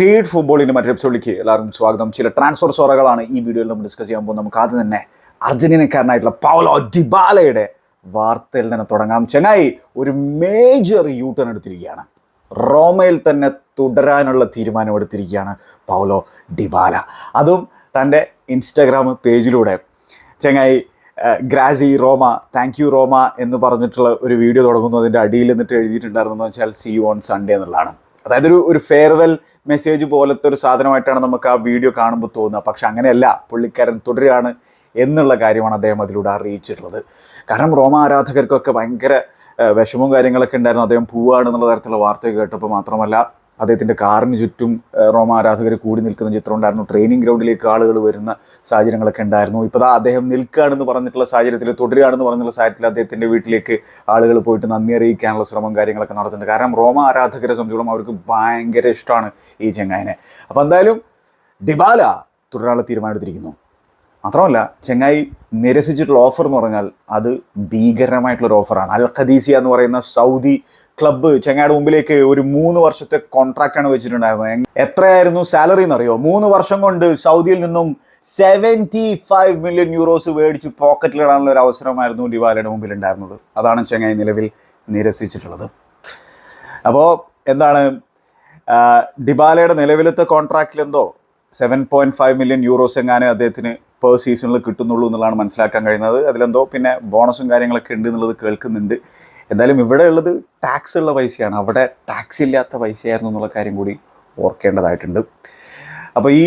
Feed ഫുട്ബോളിൻ്റെ മറ്റൊരു എപ്പിസോഡിലേക്ക് എല്ലാവർക്കും സ്വാഗതം. ചില ട്രാൻസ്ഫർ സോറകളാണ് ഈ വീഡിയോയിൽ നമ്മൾ ഡിസ്കസ് ചെയ്യാൻ പോകുന്നത്. നമുക്ക് ആദ്യം തന്നെ അർജന്റീനക്കാരനായിട്ടുള്ള പൗലോ ഡിബാലയുടെ വാർത്തയിൽ തന്നെ തുടങ്ങാം. ചങ്ങായി ഒരു മേജർ യൂ ടേൺ എടുത്തിരിക്കുകയാണ്. റോമയിൽ തന്നെ തുടരാനുള്ള തീരുമാനം എടുത്തിരിക്കുകയാണ് പൗലോ ഡിബാല. അതും തൻ്റെ ഇൻസ്റ്റഗ്രാം പേജിലൂടെ ചങ്ങായി ഗ്രാസി റോമ, താങ്ക് യു റോമ എന്ന് പറഞ്ഞിട്ടുള്ള ഒരു വീഡിയോ തുടങ്ങുന്നു. അതിൻ്റെ അടിയിൽ നിന്നിട്ട് എഴുതിയിട്ടുണ്ടായിരുന്നെന്ന് വെച്ചാൽ സീ യു ഓൺ സൺഡേ എന്നുള്ളതാണ്. അതായത് ഒരു ഫെയർവെൽ മെസ്സേജ് പോലത്തെ ഒരു സാധനമായിട്ടാണ് നമുക്ക് ആ വീഡിയോ കാണുമ്പോൾ തോന്നുക. പക്ഷെ അങ്ങനെയല്ല, പുള്ളിക്കാരൻ തുടരുകയാണ് എന്നുള്ള കാര്യമാണ് അദ്ദേഹം അതിലൂടെ അറിയിച്ചിട്ടുള്ളത്. കാരണം റോമ ആരാധകർക്കൊക്കെ ഭയങ്കര വിഷമവും കാര്യങ്ങളൊക്കെ ഉണ്ടായിരുന്നു. അദ്ദേഹം പോവുകയാണ് എന്നുള്ള തരത്തിലുള്ള വാർത്തയൊക്കെ കേട്ടപ്പോൾ. മാത്രമല്ല അദ്ദേഹത്തിൻ്റെ കാറിന് ചുറ്റും റോമ ആരാധകർ കൂടി നിൽക്കുന്ന ചിത്രം ഉണ്ടായിരുന്നു. ട്രെയിനിങ് ഗ്രൗണ്ടിലേക്ക് ആളുകൾ വരുന്ന സാഹചര്യങ്ങളൊക്കെ ഉണ്ടായിരുന്നു. ഇപ്പോൾ അദ്ദേഹം നിൽക്കുകയാണെന്ന് പറഞ്ഞിട്ടുള്ള സാഹചര്യത്തിൽ, തുടരുകയാണെന്ന് പറഞ്ഞിട്ടുള്ള സാഹചര്യത്തിൽ അദ്ദേഹത്തിൻ്റെ വീട്ടിലേക്ക് ആളുകൾ പോയിട്ട് നന്ദി അറിയിക്കാനുള്ള ശ്രമം കാര്യങ്ങളൊക്കെ നടത്തുന്നുണ്ട്. കാരണം റോമ ആരാധകരെ സംബന്ധിച്ചോളം അവർക്ക് ഭയങ്കര ഇഷ്ടമാണ് ഈ ചെങ്ങായിനെ. അപ്പോൾ എന്തായാലും ഡിബാല തുടരാനുള്ള തീരുമാനം എടുത്തിരിക്കുന്നു. മാത്രമല്ല ചെങ്ങായി നിരസിച്ചിട്ടുള്ള ഓഫർ എന്ന് പറഞ്ഞാൽ അത് ഭീകരമായിട്ടുള്ളൊരു ഓഫറാണ്. അൽ ഖദീസിയ എന്ന് പറയുന്ന സൗദി ക്ലബ്ബ് ചെങ്ങായുടെ മുമ്പിലേക്ക് ഒരു 3 വർഷത്തെ കോൺട്രാക്റ്റാണ് വെച്ചിട്ടുണ്ടായിരുന്നത്. എത്രയായിരുന്നു സാലറി എന്നറിയോ? 3 വർഷം കൊണ്ട് സൗദിയിൽ നിന്നും 75 മില്യൺ യൂറോസ് മേടിച്ച് പോക്കറ്റിലിടാനുള്ള ഒരു അവസരമായിരുന്നു ഡിബാലയുടെ മുമ്പിൽ ഉണ്ടായിരുന്നത്. അതാണ് ചെങ്ങായി നിലവിൽ നിരസിച്ചിട്ടുള്ളത്. അപ്പോൾ എന്താണ് ഡിബാലയുടെ നിലവിലത്തെ കോൺട്രാക്റ്റിൽ എന്തോ 7.5 മില്യൺ യൂറോസ് എങ്ങാനും അദ്ദേഹത്തിന് പെർ സീസണിൽ കിട്ടുന്നുള്ളൂ എന്നുള്ളതാണ് മനസ്സിലാക്കാൻ കഴിയുന്നത്. അതിലെന്തോ പിന്നെ ബോണസും കാര്യങ്ങളൊക്കെ ഉണ്ട് എന്നുള്ളത് കേൾക്കുന്നുണ്ട്. എന്തായാലും ഇവിടെ ഉള്ളത് ടാക്സ് ഉള്ള പൈസയാണ്, അവിടെ ടാക്സ് ഇല്ലാത്ത പൈസയായിരുന്നു എന്നുള്ള കാര്യം കൂടി ഓർക്കേണ്ടതായിട്ടുണ്ട്. അപ്പോൾ ഈ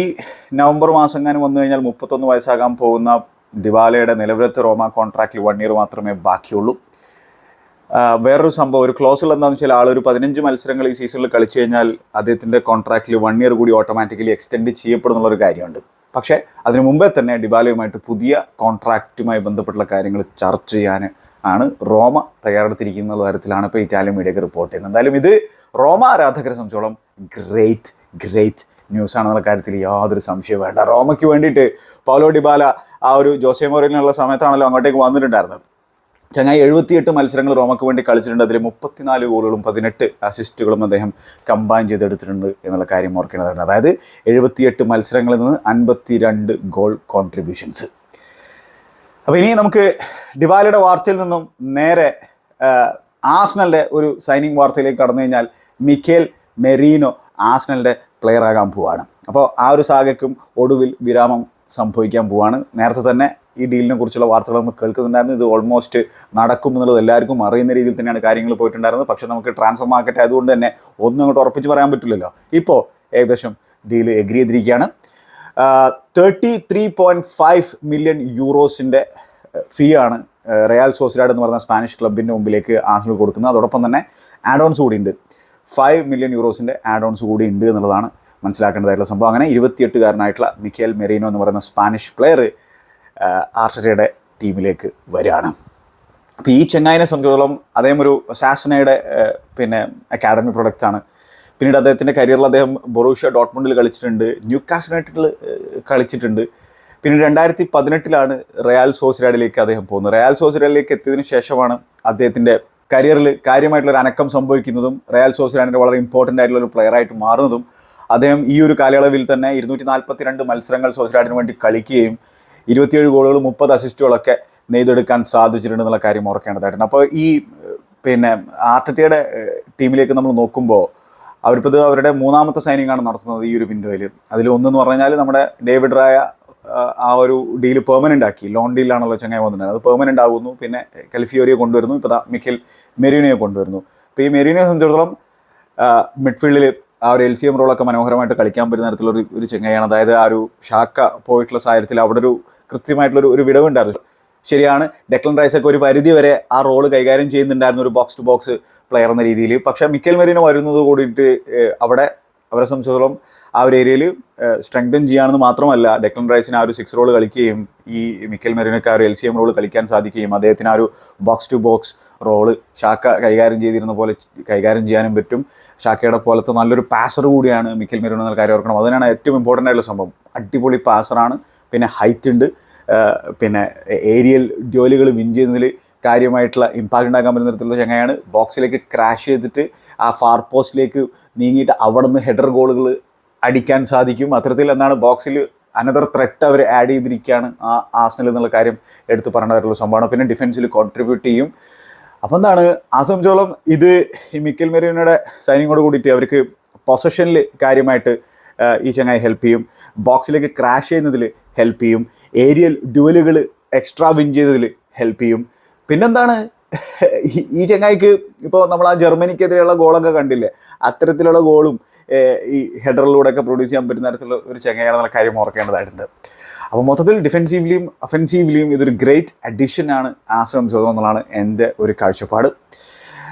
നവംബർ മാസം എങ്ങാനും വന്നു കഴിഞ്ഞാൽ 31 വയസ്സാകാൻ പോകുന്ന ഡിബാലയുടെ നിലവിലത്തെ റോമ കോൺട്രാക്റ്റിൽ 1 ഇയർ മാത്രമേ ബാക്കിയുള്ളൂ. വേറൊരു സംഭവം, ഒരു ക്ലോസിൽ എന്താണെന്ന് വെച്ചാൽ ആളൊരു 15 മത്സരങ്ങൾ ഈ സീസണിൽ കളിച്ചു കഴിഞ്ഞാൽ അദ്ദേഹത്തിൻ്റെ കോൺട്രാക്റ്റിൽ 1 ഇയർ കൂടി ഓട്ടോമാറ്റിക്കലി എക്സ്റ്റെൻഡ് ചെയ്യപ്പെടുന്നുള്ളൊരു കാര്യമുണ്ട്. പക്ഷേ അതിനു മുമ്പേ തന്നെ ഡിബാലയുമായിട്ട് പുതിയ കോൺട്രാക്റ്റുമായി ബന്ധപ്പെട്ടുള്ള കാര്യങ്ങൾ ചർച്ച ചെയ്യാൻ ആണ് റോമ തയ്യാറെടുത്തിരിക്കുന്ന തരത്തിലാണ് ഇപ്പോൾ ഇറ്റാലിയൻ മീഡിയക്ക് റിപ്പോർട്ട് ചെയ്യുന്നത്. എന്തായാലും ഇത് റോമ ആരാധകരെ സംബന്ധിച്ചോളം ഗ്രേറ്റ് ന്യൂസ് ആണെന്നുള്ള കാര്യത്തിൽ യാതൊരു സംശയവും വേണ്ട. റോമയ്ക്ക് വേണ്ടിയിട്ട് പൗലോ ഡിബാല ആ ഒരു ജോസെ മൗറിനിയുള്ള സമയത്താണല്ലോ അങ്ങോട്ടേക്ക് വന്നിട്ടുണ്ടായിരുന്നത്. ചങ്ങായി 78 മത്സരങ്ങൾ റോമയ്ക്ക് വേണ്ടി കളിച്ചിട്ടുണ്ട്. അതിൽ 34 ഗോളുകളും 18 അസിസ്റ്റുകളും അദ്ദേഹം കമ്പൈൻ ചെയ്തെടുത്തിട്ടുണ്ട് എന്നുള്ള കാര്യം ഓർക്കേണ്ടതാണ്. അതായത് 78 മത്സരങ്ങളിൽ നിന്ന് 52 ഗോൾ കോൺട്രിബ്യൂഷൻസ്. അപ്പോൾ ഇനി നമുക്ക് ഡിബാലയുടെ വാർത്തയിൽ നിന്നും നേരെ ആസ്നലിൻ്റെ ഒരു സൈനിങ് വാർത്തയിലേക്ക് കടന്നു കഴിഞ്ഞാൽ മിക്കേൽ മെറീനോ ആസ്നലിൻ്റെ പ്ലെയർ ആകാൻ പോവാണ്. അപ്പോൾ ആ ഒരു സാഗയ്ക്കും ഒടുവിൽ വിരാമം സംഭവിക്കാൻ പോവാണ്. നേരത്തെ തന്നെ ഈ ഡീലിനെ കുറിച്ചുള്ള വാർത്തകൾ നമുക്ക് കേൾക്കുന്നുണ്ടായിരുന്നു. ഇത് ഓൾമോസ്റ്റ് നടക്കും എന്നുള്ളത് എല്ലാവർക്കും അറിയുന്ന രീതിയിൽ തന്നെയാണ് കാര്യങ്ങൾ പോയിട്ടുണ്ടായിരുന്നത്. പക്ഷേ നമുക്ക് ട്രാൻസ്ഫർ മാർക്കറ്റ് ആയതുകൊണ്ട് തന്നെ ഒന്നും അങ്ങോട്ട് ഉറപ്പിച്ച് പറയാൻ പറ്റില്ലല്ലോ. ഇപ്പോൾ ഏകദേശം ഡീൽ എഗ്രി ചെയ്തിരിക്കുകയാണ്. 33.5 മില്യൺ യൂറോസിൻ്റെ ഫീ ആണ് റയൽ സോസിഡാഡ് എന്ന് പറയുന്ന സ്പാനിഷ് ക്ലബിൻ്റെ മുമ്പിലേക്ക് ആസ്നൽ കൊടുക്കുന്നത്. അതോടൊപ്പം തന്നെ ആഡ് ഓൺസ് കൂടി ഉണ്ട്. 5 മില്യൺ യൂറോസിൻ്റെ ആഡ് ഓൺസ് കൂടി ഉണ്ട് എന്നുള്ളതാണ് മനസ്സിലാക്കേണ്ടതായിട്ടുള്ള സംഭവം. അങ്ങനെ 28-കാരനായിട്ടുള്ള മിക്കേൽ മെറീനോ എന്ന് പറയുന്ന സ്പാനിഷ് പ്ലെയർ ആർട്ടറ്റയുടെ ടീമിലേക്ക് വരികയാണ്. അപ്പോൾ ഈ ചെങ്ങായിനെ സംബന്ധിച്ചിടത്തോളം അദ്ദേഹം ഒരു സാസനയുടെ പിന്നെ അക്കാഡമി പ്രൊഡക്റ്റാണ്. പിന്നീട് അദ്ദേഹത്തിൻ്റെ കരിയറിൽ അദ്ദേഹം ബൊറൂഷ്യ ഡോട്ട്മുണ്ടിൽ കളിച്ചിട്ടുണ്ട്, ന്യൂകാസിൽ യുണൈറ്റഡിൽ കളിച്ചിട്ടുണ്ട്. പിന്നീട് 2018 റയൽ സോസിഡാഡിലേക്ക് അദ്ദേഹം പോകുന്നത്. റയൽ സോസിഡാഡിലേക്ക് എത്തിയതിനു ശേഷമാണ് അദ്ദേഹത്തിൻ്റെ കരിയറിൽ കാര്യമായിട്ടുള്ളൊരു അനക്കം സംഭവിക്കുന്നതും റയൽ സോസിഡാഡിൻ്റെ വളരെ ഇമ്പോർട്ടൻ്റ് ആയിട്ടുള്ളൊരു പ്ലെയറായിട്ട് മാറുന്നതും. അദ്ദേഹം ഈ ഒരു കാലയളവിൽ തന്നെ 242 മത്സരങ്ങൾ സോസിഡാഡിന് വേണ്ടി കളിക്കുകയും 27 ഗോളുകളും 30 അസിസ്റ്റുകളൊക്കെ നെയ്തെടുക്കാൻ സാധിച്ചിട്ടുണ്ടെന്നുള്ള കാര്യം ഓർക്കേണ്ടതായിട്ടുണ്ട്. അപ്പോൾ ഈ പിന്നെ ആർട്ടറ്റയുടെ ടീമിലേക്ക് നമ്മൾ നോക്കുമ്പോൾ അവരിപ്പോൾ ഇത് അവരുടെ 3ാമത്തെ സൈനിങ്ങാണ് നടത്തുന്നത് ഈ ഒരു വിൻഡോയിൽ. അതിൽ ഒന്നെന്ന് പറഞ്ഞാൽ നമ്മുടെ ഡേവിഡ് റായ ആ ഒരു ഡീൽ പെർമനൻ്റ് ആക്കി. ലോൺ ഡീലാണല്ലോ ചങ്ങായി വന്നിട്ടുണ്ടായത്, അത് പെർമനൻ്റ് ആകുന്നു. പിന്നെ കലിഫിയോറിയെ കൊണ്ടുവരുന്നു, ഇപ്പോൾ മിക്കേൽ മെറീനോയെ കൊണ്ടുവരുന്നു. അപ്പോൾ ഈ മെറീനോയെ സംബന്ധിച്ചിടത്തോളം മിഡ്ഫീൽഡിൽ ആ ഒരു LCM റോളൊക്കെ മനോഹരമായിട്ട് കളിക്കാൻ പറ്റുന്ന തരത്തിലുള്ള ഒരു ചെങ്ങായാണ്. അതായത് ആ ഒരു ഷാക്ക പോയിട്ടുള്ള സാഹചര്യത്തിൽ അവിടെ ഒരു കൃത്യമായിട്ടുള്ളൊരു വിടവുണ്ടായിരുന്നു. ശരിയാണ്, ഡെക്ലൻ റൈസൊക്കെ ഒരു പരിധി വരെ ആ റോള് കൈകാര്യം ചെയ്യുന്നുണ്ടായിരുന്നു, ഒരു ബോക്സ് ടു ബോക്സ് പ്ലെയർ എന്ന രീതിയിൽ. പക്ഷേ മിക്കേൽ മെറീനോ വരുന്നത് കൂടിയിട്ട് അവരെ സംബന്ധിച്ചിടത്തോളം ആ ഒരു ഏരിയയിൽ സ്ട്രെങ്തൻ ചെയ്യുകയാണെന്ന് മാത്രമല്ല, ഡെക്ലൻ റൈസിന് ആ ഒരു 6 റോള് കളിക്കുകയും ഈ മിക്കേൽ മെറീനോയ്ക്ക് ആ ഒരു LCM റോള് കളിക്കാൻ സാധിക്കുകയും അദ്ദേഹത്തിന് ആ ഒരു ബോക്സ് ടു ബോക്സ് റോള് ഷാക്ക കൈകാര്യം ചെയ്തിരുന്ന പോലെ കൈകാര്യം ചെയ്യാനും പറ്റും. ഷാക്കയുടെ പോലത്തെ നല്ലൊരു പാസർ കൂടിയാണ് മിക്കേൽ മെറീനോ എന്നുള്ള കാര്യം ഓർക്കണം. അതിനാണ് ഏറ്റവും ഇമ്പോർട്ടൻ്റ് ആയിട്ടുള്ള സംഭവം. അടിപൊളി പാസറാണ്, പിന്നെ ഹൈറ്റ് ഉണ്ട്, പിന്നെ ഏരിയൽ ഡ്യോലുകൾ വിൻ ചെയ്യുന്നതിൽ കാര്യമായിട്ടുള്ള ഇമ്പാക്റ്റ് ഉണ്ടാക്കാൻ പറ്റുന്ന തരത്തിലുള്ള ചങ്ങായാണ്. ബോക്സിലേക്ക് ക്രാഷ് ചെയ്തിട്ട് ആ ഫാർ പോസ്റ്റിലേക്ക് നീങ്ങിയിട്ട് അവിടെ നിന്ന് ഹെഡർ ഗോളുകൾ അടിക്കാൻ സാധിക്കും. അത്തരത്തിൽ എന്താണ് ബോക്സിൽ അനദർ ത്രെറ്റ് അവർ ആഡ് ചെയ്തിരിക്കുകയാണ് ആ ആസ്നൽ എന്നുള്ള കാര്യം എടുത്ത് പറയേണ്ടതായിട്ടുള്ള സംഭവമാണ്. പിന്നെ ഡിഫൻസിൽ കോൺട്രിബ്യൂട്ട് ചെയ്യും. അപ്പോൾ എന്താണ് ആ സംബന്ധിച്ചോളം ഇത് ഈ മിക്കൽ മെറീനോയുടെ സൈനിങ്ങോട് കൂടിയിട്ട് അവർക്ക് പൊസഷനിൽ കാര്യമായിട്ട് ഈ ചങ്ങായി ഹെൽപ്പ് ചെയ്യും. ബോക്സിലേക്ക് ക്രാഷ് ചെയ്യുന്നതിൽ ഹെൽപ്പ് ചെയ്യും. ഏരിയൽ ഡ്യുവലുകൾ എക്സ്ട്രാ വിൻ ചെയ്തതിൽ ഹെൽപ്പ് ചെയ്യും. പിന്നെന്താണ് ഈ ചങ്ങായിക്ക് ഇപ്പോൾ നമ്മൾ ആ ജർമ്മനിക്കെതിരെയുള്ള ഗോളൊക്കെ കണ്ടില്ലേ, അത്തരത്തിലുള്ള ഗോളും ഈ ഹെഡറിലൂടെയൊക്കെ പ്രൊഡ്യൂസ് ചെയ്യാൻ പറ്റുന്ന തരത്തിലുള്ള ഒരു ചങ്ങായാണെന്നുള്ള കാര്യം ഓർക്കേണ്ടതായിട്ടുണ്ട്. അപ്പോൾ മൊത്തത്തിൽ ഡിഫെൻസീവ്ലിയും ഒഫെൻസീവ്ലിയും ഇതൊരു ഗ്രേറ്റ് അഡീഷനാണ് ആശ്രമം എന്നുള്ളതാണ് എൻ്റെ ഒരു കാഴ്ചപ്പാട്.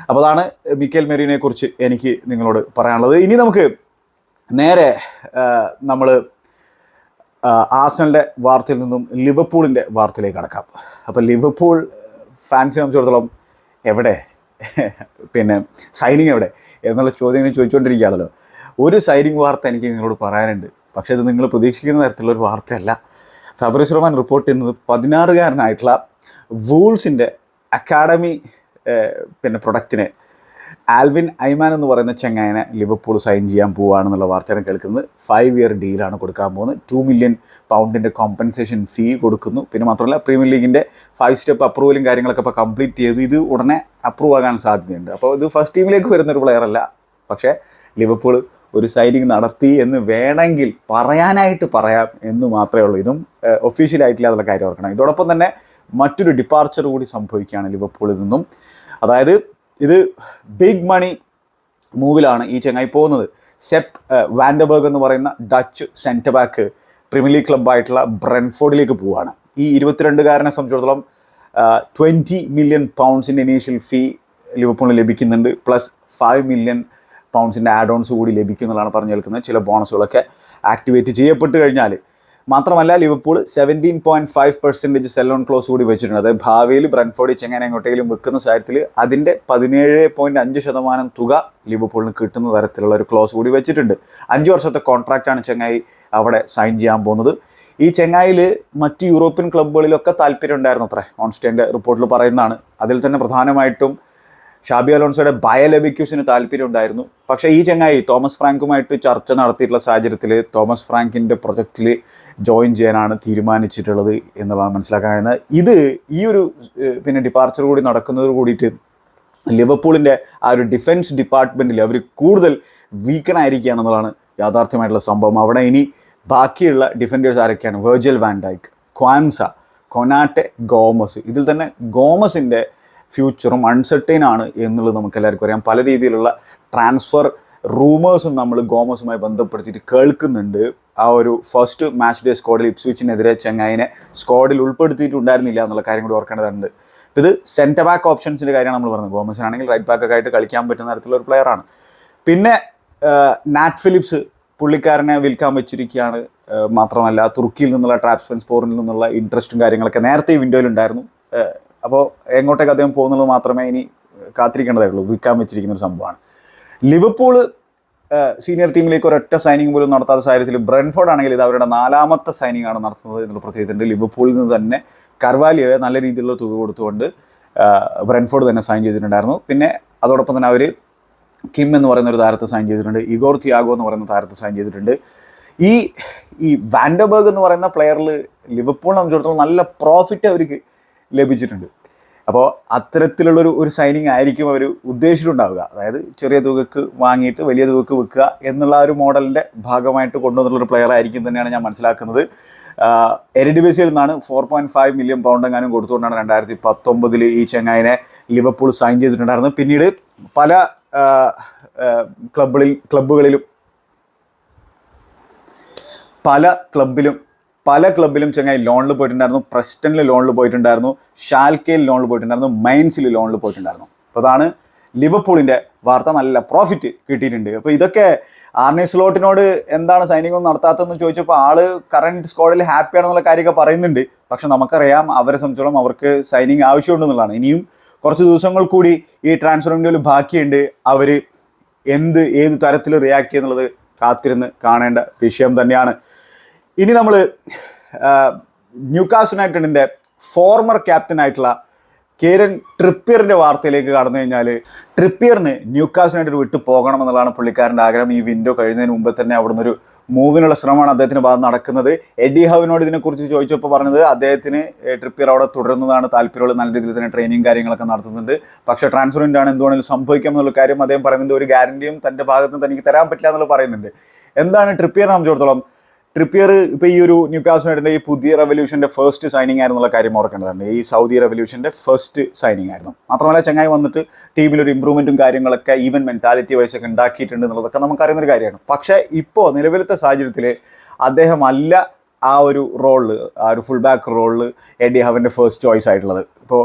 അപ്പോൾ അതാണ് മിക്കൽ മെറീനയെ കുറിച്ച് എനിക്ക് നിങ്ങളോട് പറയാനുള്ളത്. ഇനി നമുക്ക് നേരെ നമ്മൾ ആർസണലിൻ്റെ വാർത്തയിൽ നിന്നും ലിവർപൂളിൻ്റെ വാർത്തയിലേക്ക് കടക്കാം. അപ്പോൾ ലിവർപൂൾ ഫാൻസിനെ സംബന്ധിച്ചിടത്തോളം എവിടെ പിന്നെ സൈനിങ് എവിടെ എന്നുള്ള ചോദ്യങ്ങൾ ചോദിച്ചുകൊണ്ടിരിക്കുകയാണല്ലോ. ഒരു സൈനിങ് വാർത്ത എനിക്ക് നിങ്ങളോട് പറയാനുണ്ട്, പക്ഷേ ഇത് നിങ്ങൾ പ്രതീക്ഷിക്കുന്ന തരത്തിലുള്ളൊരു വാർത്തയല്ല. ഫാബ്രിസ് റോമാൻ റിപ്പോർട്ട് ചെയ്യുന്നത് 16-കാരനായിട്ടുള്ള വൂൾസിൻ്റെ അക്കാഡമി പിന്നെ പ്രൊഡക്റ്റിന് ആൽവിൻ ഐമാൻ എന്ന് പറയുന്ന ചങ്ങായനെ ലിവർപൂൾ സൈൻ ചെയ്യാൻ പോവുകയാണെന്നുള്ള വാർത്തയാണ് കേൾക്കുന്നത്. 5 ഇയർ ഡീലാണ് കൊടുക്കാൻ പോകുന്നത്. 2 മില്യൺ പൗണ്ടിൻ്റെ കോമ്പൻസേഷൻ ഫീ കൊടുക്കുന്നു. പിന്നെ മാത്രമല്ല പ്രീമിയർ ലീഗിൻ്റെ 5 സ്റ്റെപ്പ് അപ്രൂവലും കാര്യങ്ങളൊക്കെ ഇപ്പോൾ കംപ്ലീറ്റ് ചെയ്തു. ഇത് ഉടനെ അപ്രൂവ് ആകാൻ സാധ്യതയുണ്ട്. അപ്പോൾ ഇത് ഫസ്റ്റ് ടീമിലേക്ക് വരുന്നൊരു പ്ലെയർ അല്ല, പക്ഷേ ലിവർപൂൾ ഒരു സൈനിങ് നടത്തി എന്ന് വേണമെങ്കിൽ പറയാം എന്ന് മാത്രമേ ഉള്ളൂ. ഇതും ഒഫീഷ്യലായിട്ടില്ല എന്നുള്ള കാര്യം ഓർക്കണം. ഇതോടൊപ്പം തന്നെ മറ്റൊരു ഡിപ്പാർച്ചർ കൂടി സംഭവിക്കുകയാണ് ലിവർപൂളിൽ നിന്നും. അതായത് ഇത് ബിഗ് മണി മൂവിലാണ് ഈ ചങ്ങായി പോകുന്നത്. സെപ്പ് വാൻഡബർഗ് എന്ന് പറയുന്ന Dutch centre back Premier League ക്ലബ്ബായിട്ടുള്ള ബ്രെൻഫോർഡിലേക്ക് പോവുകയാണ്. ഈ 22-കാരനെ സംബന്ധിച്ചിടത്തോളം 20 മില്യൺ പൗണ്ട്സിൻ്റെ ഇനീഷ്യൽ ഫീ ലിവർപൂളിന് ലഭിക്കുന്നുണ്ട്. പ്ലസ് 5 മില്യൺ പൗണ്ട്സിൻ്റെ ആഡ് ഓൺസ് കൂടി ലഭിക്കുന്നതാണ് പറഞ്ഞു കേൾക്കുന്നത്. ചില ബോണസുകളൊക്കെ ആക്ടിവേറ്റ് ചെയ്യപ്പെട്ട് കഴിഞ്ഞാൽ മാത്രമല്ല ലിവർപൂൾ 17.5% സെൽ ഓൺ ക്ലോസ് കൂടി വെച്ചിട്ടുണ്ട്. അതായത് ഭാവിയിൽ ബ്രെൻഫോർഡ് ചെങ്ങനെ എങ്ങോട്ടെങ്കിലും വെക്കുന്ന സാഹചര്യത്തിൽ അതിൻ്റെ 17.5% തുക ലിവർപൂളിന് കിട്ടുന്ന തരത്തിലുള്ള ഒരു ക്ലോസ് കൂടി വെച്ചിട്ടുണ്ട്. 5 വർഷത്തെ കോൺട്രാക്റ്റാണ് ചെങ്ങായി അവിടെ സൈൻ ചെയ്യാൻ പോകുന്നത്. ഈ ചെങ്ങായിൽ മറ്റ് യൂറോപ്യൻ ക്ലബ്ബുകളിലൊക്കെ താല്പര്യം ഉണ്ടായിരുന്നു അത്രേ, ഓൺസ്റ്റേൻ്റെ റിപ്പോർട്ടിൽ പറയുന്നതാണ്. അതിൽ തന്നെ പ്രധാനമായിട്ടും ഷാബി അലോൺസോയുടെ ബയലെബിക്യൂസിന് താല്പര്യം ഉണ്ടായിരുന്നു. പക്ഷേ ഈ ചങ്ങായി തോമസ് ഫ്രാങ്കുമായിട്ട് ചർച്ച നടത്തിയിട്ടുള്ള സാഹചര്യത്തിൽ തോമസ് ഫ്രാങ്കിൻ്റെ പ്രൊജക്റ്റിൽ ജോയിൻ ചെയ്യാനാണ് തീരുമാനിച്ചിട്ടുള്ളത് എന്നുള്ളതാണ് മനസ്സിലാക്കാൻ കഴിയുന്നത്. ഇത് ഈ ഒരു പിന്നെ ഡിപ്പാർച്ചർ കൂടി നടക്കുന്നത് കൂടിയിട്ട് ലിവർപൂളിൻ്റെ ആ ഒരു ഡിഫൻസ് ഡിപ്പാർട്ട്മെൻറ്റിൽ അവർ കൂടുതൽ വീക്കനായിരിക്കുകയാണെന്നുള്ളതാണ് യാഥാർത്ഥ്യമായിട്ടുള്ള സംഭവം. അവിടെ ഇനി ബാക്കിയുള്ള ഡിഫൻഡേഴ്സ് ആരൊക്കെയാണ്? Virgil van Dijk, Quansah, Konate, Gomez. ഇതിൽ തന്നെ ഗോമസിൻ്റെ ഫ്യൂച്ചറും അൺസർട്ടൈൻ ആണ് എന്നുള്ളത് നമുക്ക് എല്ലാവർക്കും അറിയാം. പല രീതിയിലുള്ള ട്രാൻസ്ഫർ റൂമേഴ്സും നമ്മൾ ഗോമസുമായി ബന്ധപ്പെടുത്തിയിട്ട് കേൾക്കുന്നുണ്ട്. ആ ഒരു ഫസ്റ്റ് മാച്ച് ഡേ സ്ക്വാഡിൽ ഇപ്സ്വിച്ചിനെതിരെ ചെങ്ങായിനെ സ്ക്വാഡിൽ ഉൾപ്പെടുത്തിയിട്ടുണ്ടായിരുന്നില്ല എന്നുള്ള കാര്യം കൂടി ഓർക്കേണ്ടതുണ്ട്. ഇത് സെൻറ്റർ ബാക്ക് ഓപ്ഷൻസിൻ്റെ കാര്യമാണ് നമ്മൾ പറഞ്ഞത്. ഗോമസിനാണെങ്കിൽ റൈറ്റ് ബാക്കൊക്കെ ആയിട്ട് കളിക്കാൻ പറ്റുന്ന തരത്തിലുള്ള ഒരു പ്ലെയറാണ്. പിന്നെ നാറ്റ് ഫിലിപ്സ് പുള്ളിക്കാരനെ വിൽക്കാൻ വെച്ചിരിക്കുകയാണ്. മാത്രമല്ല തുർക്കിയിൽ നിന്നുള്ള ട്രാബ്സ്പെൻസ്പോറിൽ നിന്നുള്ള ഇൻട്രസ്റ്റും കാര്യങ്ങളൊക്കെ നേരത്തെ ഈ വിൻഡോയിലുണ്ടായിരുന്നു. അപ്പോൾ എങ്ങോട്ടേക്ക് അദ്ദേഹം പോകുന്നത് മാത്രമേ ഇനി കാത്തിരിക്കേണ്ടതായുള്ളൂ. വിൽക്കാൻ വെച്ചിരിക്കുന്ന ഒരു സംഭവമാണ്. ലിവർപൂൾ സീനിയർ ടീമിലേക്ക് ഒരൊറ്റ സൈനിങ് പോലും നടത്താത്ത സാഹചര്യത്തിൽ ബ്രെൻഫോർഡ് ആണെങ്കിൽ ഇത് അവരുടെ 4ാമത്തെ സൈനിങ് ആണ് നടത്തുന്നത് എന്നുള്ള പ്രത്യേകതയുണ്ട്. ലിവർപൂളിൽ നിന്ന് തന്നെ കർവാലിയോയെ നല്ല രീതിയിലുള്ള തുക കൊടുത്തുകൊണ്ട് ബ്രെൻഫോർഡ് തന്നെ സൈൻ ചെയ്തിട്ടുണ്ടായിരുന്നു. പിന്നെ അതോടൊപ്പം തന്നെ അവർ കിം എന്ന് പറയുന്ന ഒരു താരത്തെ സൈൻ ചെയ്തിട്ടുണ്ട്. ഇഗോർ തിയാഗോ എന്ന് പറയുന്ന താരത്തെ സൈൻ ചെയ്തിട്ടുണ്ട്. ഈ വാൻഡബർഗ് എന്ന് പറയുന്ന പ്ലെയറിൽ ലിവർപൂളിനെ സംബന്ധിച്ചിടത്തോളം നല്ല പ്രോഫിറ്റ് അവർക്ക് ലഭിച്ചിട്ടുണ്ട്. അപ്പോൾ അത്തരത്തിലുള്ളൊരു സൈനിങ് ആയിരിക്കും അവർ ഉദ്ദേശിച്ചിട്ടുണ്ടാവുക. അതായത് ചെറിയ തുകക്ക് വാങ്ങിയിട്ട് വലിയ തുകക്ക് വിൽക്കുക എന്നുള്ള ഒരു മോഡലിൻ്റെ ഭാഗമായിട്ട് കൊണ്ടുവന്നുള്ളൊരു പ്ലെയർ ആയിരിക്കും തന്നെയാണ് ഞാൻ മനസ്സിലാക്കുന്നത്. എരിഡിവിസിയിൽ നിന്നാണ് 4.5 മില്യൺ പൗണ്ട് എങ്ങാനും കൊടുത്തുകൊണ്ടാണ് 2019 ഈ ചെങ്ങായിനെ ലിവർപൂൾ സൈൻ ചെയ്തിട്ടുണ്ടായിരുന്നത്. പിന്നീട് പല ക്ലബിലും ചെങ്ങായി ലോണിൽ പോയിട്ടുണ്ടായിരുന്നു. പ്രസ്റ്റണിൽ ലോണിൽ പോയിട്ടുണ്ടായിരുന്നു, ഷാൽക്കയിൽ ലോണിൽ പോയിട്ടുണ്ടായിരുന്നു, മൈൻസിൽ ലോണിൽ പോയിട്ടുണ്ടായിരുന്നു. അപ്പോൾ അതാണ് ലിവർപൂളിൻ്റെ വാർത്ത. നല്ല പ്രോഫിറ്റ് കിട്ടിയിട്ടുണ്ട്. അപ്പോൾ ഇതൊക്കെ ആർനെ സ്ലോട്ടിനോട് എന്താണ് സൈനിങ് ഒന്നും നടത്താത്തതെന്ന് ചോദിച്ചപ്പോൾ ആള് കറണ്ട് സ്ക്വാഡിൽ ഹാപ്പിയാണെന്നുള്ള കാര്യമൊക്കെ പറയുന്നുണ്ട്. പക്ഷെ നമുക്കറിയാം അവരെ സംബന്ധിച്ചോളം അവർക്ക് സൈനിങ് ആവശ്യമുണ്ടെന്നുള്ളതാണ്. ഇനിയും കുറച്ച് ദിവസങ്ങൾ കൂടി ഈ ട്രാൻസ്ഫർ വിൻഡോയിൽ ബാക്കിയുണ്ട്. അവർ ഏത് തരത്തിൽ റിയാക്ട് ചെയ്യുന്നുള്ളത് കാത്തിരുന്ന് കാണേണ്ട വിഷയം തന്നെയാണ്. ഇനി നമ്മൾ ന്യൂകാസിൽ യുണൈറ്റഡിൻ്റെ ഫോർമർ ക്യാപ്റ്റനായിട്ടുള്ള കീരൻ ട്രിപ്പിയറിൻ്റെ വാർത്തയിലേക്ക് കടന്നു കഴിഞ്ഞാൽ ട്രിപ്പിയറിന് ന്യൂകാസിൽ യുണൈറ്റഡ് വിട്ടു പോകണമെന്നുള്ളതാണ് പുള്ളിക്കാരൻ്റെ ആഗ്രഹം. ഈ വിൻഡോ കഴിയുന്നതിന് മുമ്പ് തന്നെ അവിടുന്ന് മൂവിനുള്ള ശ്രമമാണ് അദ്ദേഹത്തിൻ്റെ ഭാഗത്ത് നടക്കുന്നത്. എഡി ഹവിനോട് ഇതിനെക്കുറിച്ച് ചോദിച്ചപ്പോൾ പറഞ്ഞത് അദ്ദേഹത്തിന് ട്രിപ്പിയർ അവിടെ തുടരുന്നതാണ് താല്പര്യമുള്ള, നല്ല രീതിയിൽ തന്നെ ട്രെയിനിങ് കാര്യങ്ങളൊക്കെ നടത്തുന്നുണ്ട്. പക്ഷേ ട്രാൻസ്ഫറിൻ്റെ ആണ് എന്തുകൊണ്ടെങ്കിലും സംഭവിക്കാം എന്നുള്ള കാര്യം അദ്ദേഹം പറയുന്നുണ്ട്. ഒരു ഗ്യാരണ്ടിയും തൻ്റെ ഭാഗത്ത് നിന്ന് തനിക്ക് തരാൻ പറ്റില്ല എന്നുള്ള പറയുന്നുണ്ട്. എന്താണ് ട്രിപ്പിയറിനെ സംബന്ധിച്ചിടത്തോളം? ട്രിപ്പിയർ ഇപ്പോൾ ഈ ഒരു ന്യൂകാസിൽ യുണൈറ്റഡിൻ്റെ ഈ പുതിയ റെവല്യൂഷൻ്റെ ഫസ്റ്റ് സൈനിങ് ആയിരുന്നുള്ള കാര്യം ഓർക്കേണ്ടതുണ്ട്. ഈ സൗദി റെവല്യൂഷൻ്റെ ഫസ്റ്റ് സൈനിങ് ആയിരുന്നു. മാത്രമല്ല ചങ്ങായി വന്നിട്ട് ടീമിലൊരു ഇമ്പ്രൂവ്മെൻറ്റും കാര്യങ്ങളൊക്കെ ഈവൻ മെൻറ്റാലിറ്റി വൈസൊക്കെ ഉണ്ടാക്കിയിട്ടുണ്ട് എന്നുള്ളതൊക്കെ നമുക്കറിയുന്നൊരു കാര്യമാണ്. പക്ഷേ ഇപ്പോൾ നിലവിലത്തെ സാഹചര്യത്തിൽ അദ്ദേഹം അല്ല ആ ഒരു റോളിൽ, ആ ഒരു ഫുൾ ബാക്ക് റോളിൽ എഡി ഹവിൻ്റെ ഫസ്റ്റ് ചോയ്സ് ആയിട്ടുള്ളത്. ഇപ്പോൾ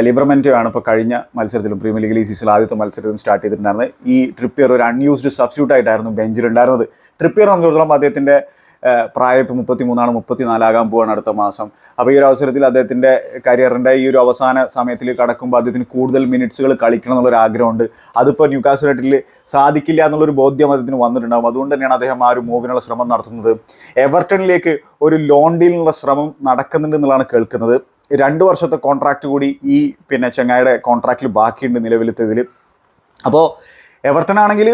ലിബർമെൻറ്റോ ആണ് ഇപ്പോൾ കഴിഞ്ഞ മത്സരത്തിലും പ്രീമിയർ ലീഗിൽ ഈ സീസണിൽ ആദ്യത്തെ മത്സരത്തിലും സ്റ്റാർട്ട് ചെയ്തിട്ടുണ്ടായിരുന്നത്. ഈ ട്രിപ്പിയർ ഒരു അൺയൂസ്ഡ് സബ്സ്റ്റിറ്റ്യൂട്ട് ആയിട്ടായിരുന്നു ബെഞ്ചിലുണ്ടായിരുന്നത്. ട്രിപ്പിയർ സംബന്ധിച്ചിടത്തോളം അദ്ദേഹത്തിൻ്റെ പ്രായം ഇപ്പോൾ 33 34 പോവാണ് അടുത്ത മാസം. അപ്പോൾ ഈ ഒരു അവസരത്തിൽ അദ്ദേഹത്തിൻ്റെ കരിയറിൻ്റെ ഈ ഒരു അവസാന സമയത്തിൽ കടക്കുമ്പോൾ അദ്ദേഹത്തിന് കൂടുതൽ മിനിറ്റ്സുകൾ കളിക്കണം എന്നുള്ളൊരു ആഗ്രഹമുണ്ട്. അതിപ്പോൾ ന്യൂകാസിൽ യുണൈറ്റഡിൽ സാധിക്കില്ല എന്നുള്ളൊരു ബോധ്യം അദ്ദേഹത്തിന് വന്നിട്ടുണ്ടാകും. അതുകൊണ്ട് തന്നെയാണ് അദ്ദേഹം ആ ഒരു മൂവിനുള്ള ശ്രമം നടത്തുന്നത്. എവർട്ടണിലേക്ക് ഒരു ലോൺ ഡീലിനുള്ള ശ്രമം നടക്കുന്നുണ്ട് എന്നുള്ളതാണ് കേൾക്കുന്നത്. 2 വർഷത്തെ കോൺട്രാക്റ്റ് കൂടി ഈ ചെങ്ങായിയുടെ കോൺട്രാക്റ്റിൽ ബാക്കിയുണ്ട് നിലവിലത്തെ ഇതിൽ. അപ്പോൾ എവർട്ടൺ ആണെങ്കിൽ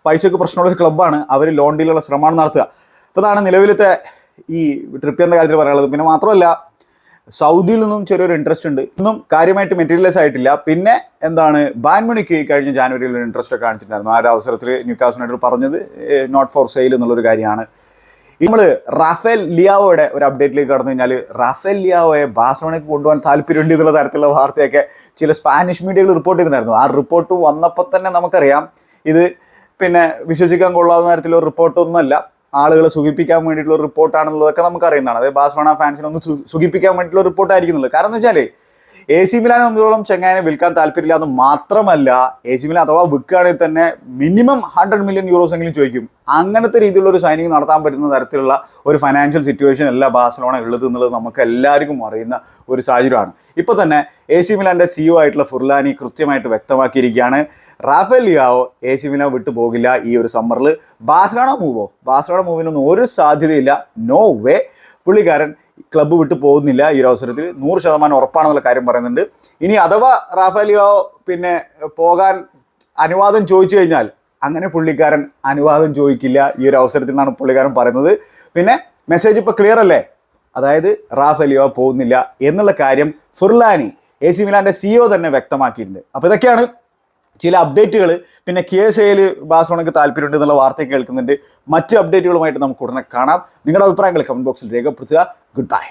പൈസയ്ക്ക് പ്രശ്നമുള്ളൊരു ക്ലബ്ബാണ്. അവർ ലോൺ ഡീലുള്ള ശ്രമമാണ് നടത്തുക. അപ്പോൾ അതാണ് നിലവിലത്തെ ഈ ട്രിപ്പിയറിൻ്റെ കാര്യത്തിൽ പറയാനുള്ളത്. പിന്നെ മാത്രമല്ല സൗദിയിൽ നിന്നും ചെറിയൊരു ഇൻട്രസ്റ്റ് ഉണ്ട്, ഒന്നും കാര്യമായിട്ട് മെറ്റീരിയലൈസ് ആയിട്ടില്ല. പിന്നെ എന്താണ് ബായൺ മ്യൂണിക്ക് കഴിഞ്ഞ ജാനുവരിയിൽ ഒരു ഇൻട്രസ്റ്റ് ഒക്കെ കാണിച്ചിട്ടുണ്ടായിരുന്നു. ആ ഒരു അവസരത്തിൽ ന്യൂകാസിൽ യുണൈറ്റഡ് പറഞ്ഞത് നോട്ട് ഫോർ സെയിൽ എന്നുള്ളൊരു കാര്യമാണ്. നമ്മൾ റാഫേൽ ലിയാവോയുടെ ഒരു അപ്ഡേറ്റിലേക്ക് കടന്നു കഴിഞ്ഞാൽ റാഫേൽ ലിയാവോയെ ബാഴ്സലോണയ്ക്ക് കൊണ്ടുപോകാൻ താല്പര്യമുണ്ട് എന്നുള്ള തരത്തിലുള്ള വാർത്തയൊക്കെ ചില സ്പാനിഷ് മീഡിയകൾ റിപ്പോർട്ട് ചെയ്തിട്ടുണ്ടായിരുന്നു. ആ റിപ്പോർട്ട് വന്നപ്പോൾ തന്നെ നമുക്കറിയാം ഇത് വിശ്വസിക്കാൻ കൊള്ളാവുന്ന തരത്തിലുള്ള റിപ്പോർട്ടൊന്നുമല്ല, ആളുകളെ സുഖിപ്പിക്കാൻ വേണ്ടിയിട്ടുള്ള റിപ്പോർട്ടാണെന്നുള്ളതൊക്കെ നമുക്കറിയുന്നതാണ്. അതായത് ബാഴ്സലോണ ഫാൻസിനെ ഒന്ന് സുഖിപ്പിക്കാൻ വേണ്ടിയിട്ടുള്ള റിപ്പോർട്ടായിരിക്കുന്നുള്ളത്. കാരണം എന്ന് വെച്ചാൽ AC മിലാനെ സംബന്ധിച്ചോളം ചെങ്ങായിനെ വിൽക്കാൻ താല്പര്യമില്ല എന്ന് മാത്രമല്ല, AC മിലാൻ അഥവാ വിൽക്കുകയാണെങ്കിൽ തന്നെ മിനിമം 100 മില്യൺ യൂറോസ് എങ്കിലും ചോദിക്കും. അങ്ങനത്തെ രീതിയിലുള്ള ഒരു സൈനിങ് നടത്താൻ പറ്റുന്ന തരത്തിലുള്ള ഒരു ഫൈനാൻഷ്യൽ സിറ്റുവേഷൻ അല്ല ബാഴ്സലോണ ഉള്ളത് എന്നുള്ളത് നമുക്ക് എല്ലാവർക്കും അറിയുന്ന ഒരു സാഹചര്യമാണ്. ഇപ്പോൾ തന്നെ AC മിലാൻ്റെ CEO ആയിട്ടുള്ള ഫുർലാനി കൃത്യമായിട്ട് വ്യക്തമാക്കിയിരിക്കുകയാണ്, റാഫേൽ ലിയാവോ AC മിലാൻ വിട്ടു പോകില്ല ഈ ഒരു സമ്മറിൽ. ബാഴ്സലോണ മൂവിനൊന്നും ഒരു സാധ്യതയില്ല, നോ വേ. പുള്ളിക്കാരൻ ക്ലബ്ബ് വിട്ടു പോകുന്നില്ല ഈ ഒരു അവസരത്തിൽ 100% ഉറപ്പാണെന്നുള്ള കാര്യം പറയുന്നുണ്ട്. ഇനി അഥവാ റാഫേൽ ലിയാവോ പോകാൻ അനുവാദം ചോദിച്ചു കഴിഞ്ഞാൽ അങ്ങനെ പുള്ളിക്കാരൻ അനുവാദം ചോദിക്കില്ല ഈ ഒരു അവസരത്തിൽ നിന്നാണ് പുള്ളിക്കാരൻ പറയുന്നത്. പിന്നെ മെസ്സേജ് ഇപ്പോൾ ക്ലിയർ അല്ലേ, അതായത് റാഫേൽ ലിയാവോ പോകുന്നില്ല എന്നുള്ള കാര്യം ഫുർലാനി AC മിലാൻ്റെ CEO തന്നെ വ്യക്തമാക്കിയിട്ടുണ്ട്. അപ്പോൾ ഇതൊക്കെയാണ് ചില അപ്ഡേറ്റുകൾ. പിന്നെ KSAയിൽ ബാഴ്സലോണയ്ക്ക് താല്പര്യമുണ്ട് എന്നുള്ള വാർത്ത കേൾക്കുന്നുണ്ട്. മറ്റ് അപ്ഡേറ്റുകളുമായിട്ട് നമുക്ക് ഉടനെ കാണാം. നിങ്ങളുടെ അഭിപ്രായങ്ങൾ കമൻറ്റ് ബോക്സിൽ രേഖപ്പെടുത്തുക. Good bye.